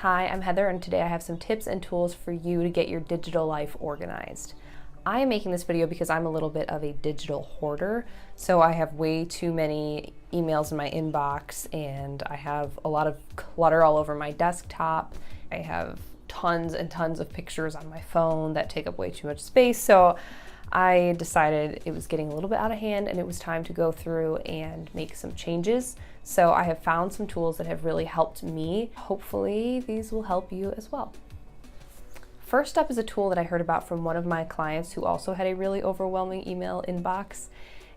Hi, I'm Heather, and today I have some tips and tools for you to get your digital life organized. I am making this video because I'm a little bit of a digital hoarder, so I have way too many emails in my inbox and I have a lot of clutter all over my desktop. I have tons and tons of pictures on my phone that take up way too much space, so I decided it was getting a little bit out of hand and it was time to go through and make some changes. So I have found some tools that have really helped me. Hopefully these will help you as well. First up is a tool that I heard about from one of my clients who also had a really overwhelming email inbox,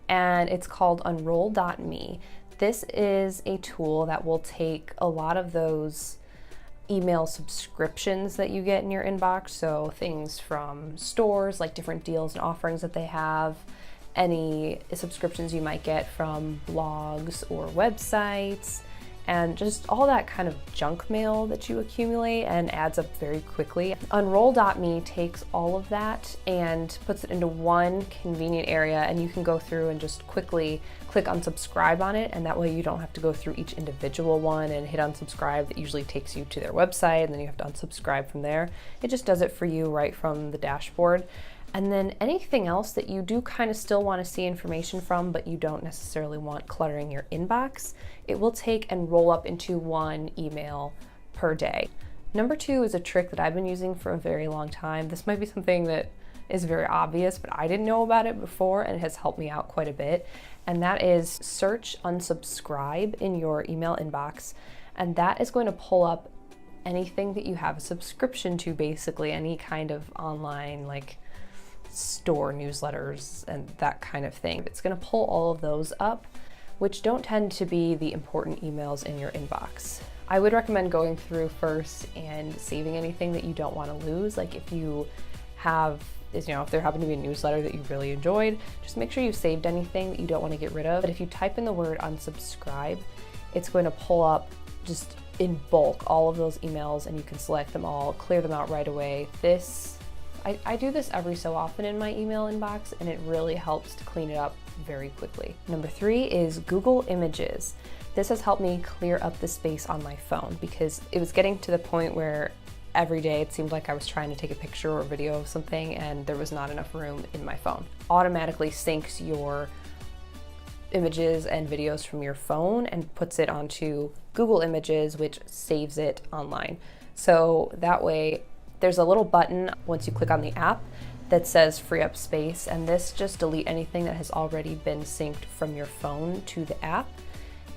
and it's called UnrollMe. This is a tool that will take a lot of those email subscriptions that you get in your inbox, so things from stores, like different deals and offerings that they have, any subscriptions you might get from blogs or websites, and just all that kind of junk mail that you accumulate and adds up very quickly. UnrollMe takes all of that and puts it into one convenient area, and you can go through and just quickly click unsubscribe on it, and that way you don't have to go through each individual one and hit unsubscribe. That usually takes you to their website and then you have to unsubscribe from there. It just does it for you right from the dashboard. And then anything else that you do kind of still want to see information from, but you don't necessarily want cluttering your inbox, it will take and roll up into one email per day. Number two is a trick that I've been using for a very long time. This might be something that is very obvious, but I didn't know about it before and it has helped me out quite a bit. And that is search unsubscribe in your email inbox. And that is going to pull up anything that you have a subscription to, basically any kind of online, like store newsletters and that kind of thing. It's going to pull all of those up, which don't tend to be the important emails in your inbox. I would recommend going through first and saving anything that you don't want to lose. Like if you have, if there happened to be a newsletter that you really enjoyed, just make sure you saved anything that you don't want to get rid of. But if you type in the word unsubscribe, it's going to pull up just in bulk all of those emails, and you can select them all, clear them out right away. I do this every so often in my email inbox, and it really helps to clean it up very quickly. Number three is Google Images. This has helped me clear up the space on my phone because it was getting to the point where every day it seemed like I was trying to take a picture or a video of something and there was not enough room in my phone. Automatically syncs your images and videos from your phone and puts it onto Google Images, which saves it online. So that way, there's a little button once you click on the app that says free up space, and this just delete anything that has already been synced from your phone to the app,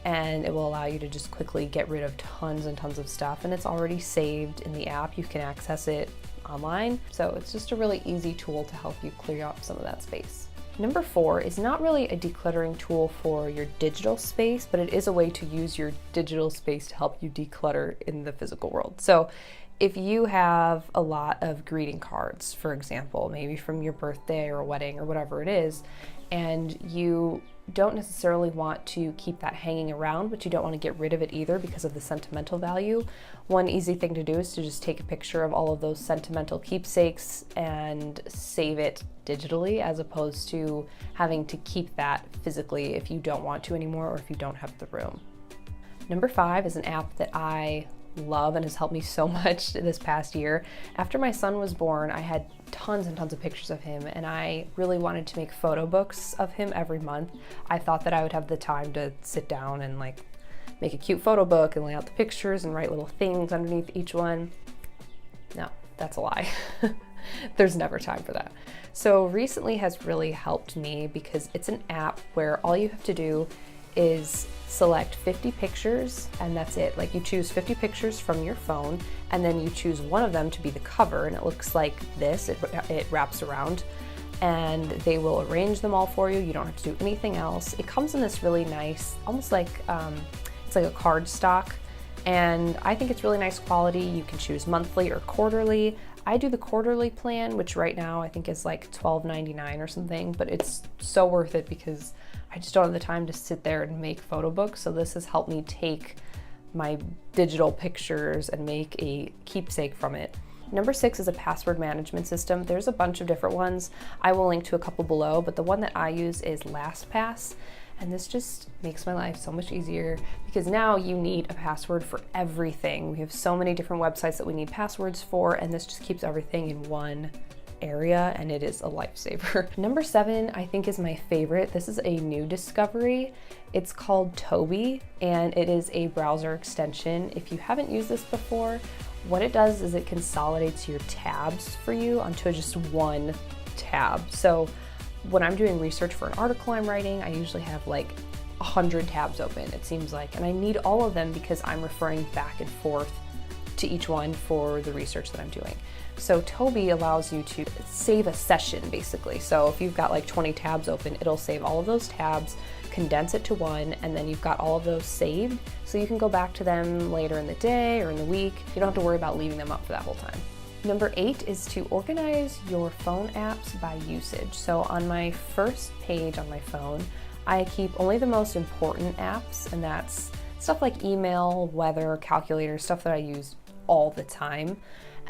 and it will allow you to just quickly get rid of tons and tons of stuff, and it's already saved in the app. You can access it online, so it's just a really easy tool to help you clear up some of that space. Number four is not really a decluttering tool for your digital space, but it is a way to use your digital space to help you declutter in the physical world. So if you have a lot of greeting cards, for example, maybe from your birthday or a wedding or whatever it is, and you don't necessarily want to keep that hanging around, but you don't want to get rid of it either because of the sentimental value, one easy thing to do is to just take a picture of all of those sentimental keepsakes and save it digitally, as opposed to having to keep that physically if you don't want to anymore or if you don't have the room. Number five is an app that I love and has helped me so much this past year. After my son was born, I had tons and tons of pictures of him, and I really wanted to make photo books of him every month. I thought that I would have the time to sit down and like make a cute photo book and lay out the pictures and write little things underneath each one. No, that's a lie. There's never time for that. So Recently has really helped me because it's an app where all you have to do is select 50 pictures, and that's it. Like, you choose 50 pictures from your phone, and then you choose one of them to be the cover, and it looks like this. It wraps around, and they will arrange them all for you. You don't have to do anything else. It comes in this really nice, almost like it's like a card stock, and I think it's really nice quality. You can choose monthly or quarterly. I do the quarterly plan, which right now I think is like $12.99 or something, but it's so worth it because I just don't have the time to sit there and make photo books. So this has helped me take my digital pictures and make a keepsake from it. Number 6 is a password management system. There's a bunch of different ones. I will link to a couple below, but the one that I use is LastPass. And this just makes my life so much easier because now you need a password for everything. We have so many different websites that we need passwords for, and this just keeps everything in one area, and it is a lifesaver. Number 7, I think, is my favorite. This is a new discovery. It's called Toby, and it is a browser extension. If you haven't used this before, what it does is it consolidates your tabs for you onto just one tab. So when I'm doing research for an article I'm writing, I usually have like 100 tabs open, it seems like, and I need all of them because I'm referring back and forth to each one for the research that I'm doing. So Toby allows you to save a session, basically. So if you've got like 20 tabs open, it'll save all of those tabs, condense it to one, and then you've got all of those saved, so you can go back to them later in the day or in the week. You don't have to worry about leaving them up for that whole time. Number 8 is to organize your phone apps by usage. So on my first page on my phone, I keep only the most important apps, and that's stuff like email, weather, calculator, stuff that I use all the time.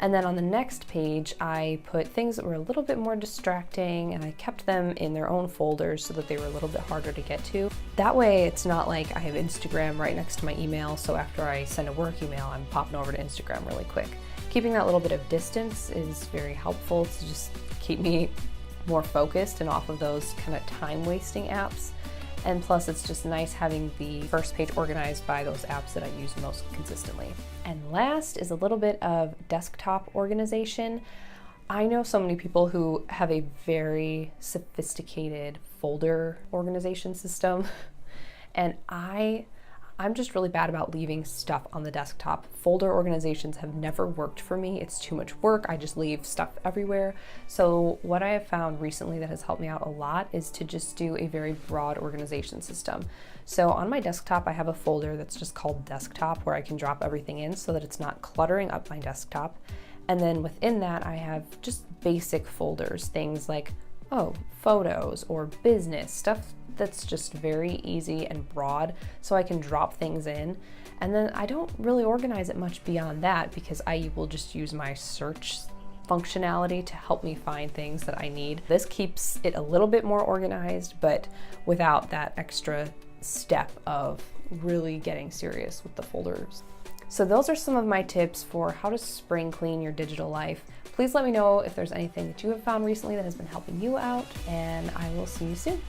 And then on the next page, I put things that were a little bit more distracting, and I kept them in their own folders so that they were a little bit harder to get to. That way, it's not like I have Instagram right next to my email, so after I send a work email, I'm popping over to Instagram really quick. Keeping that little bit of distance is very helpful to just keep me more focused and off of those kind of time-wasting apps. And plus, it's just nice having the first page organized by those apps that I use most consistently. And last is a little bit of desktop organization. I know so many people who have a very sophisticated folder organization system, and I'm just really bad about leaving stuff on the desktop. Folder organizations have never worked for me. It's too much work. I just leave stuff everywhere. So what I have found recently that has helped me out a lot is to just do a very broad organization system. So on my desktop, I have a folder that's just called desktop, where I can drop everything in so that it's not cluttering up my desktop. And then within that, I have just basic folders, things like, photos or business, stuff that's just very easy and broad, so I can drop things in. And then I don't really organize it much beyond that because I will just use my search functionality to help me find things that I need. This keeps it a little bit more organized, but without that extra step of really getting serious with the folders. So those are some of my tips for how to spring clean your digital life. Please let me know if there's anything that you have found recently that has been helping you out, and I will see you soon.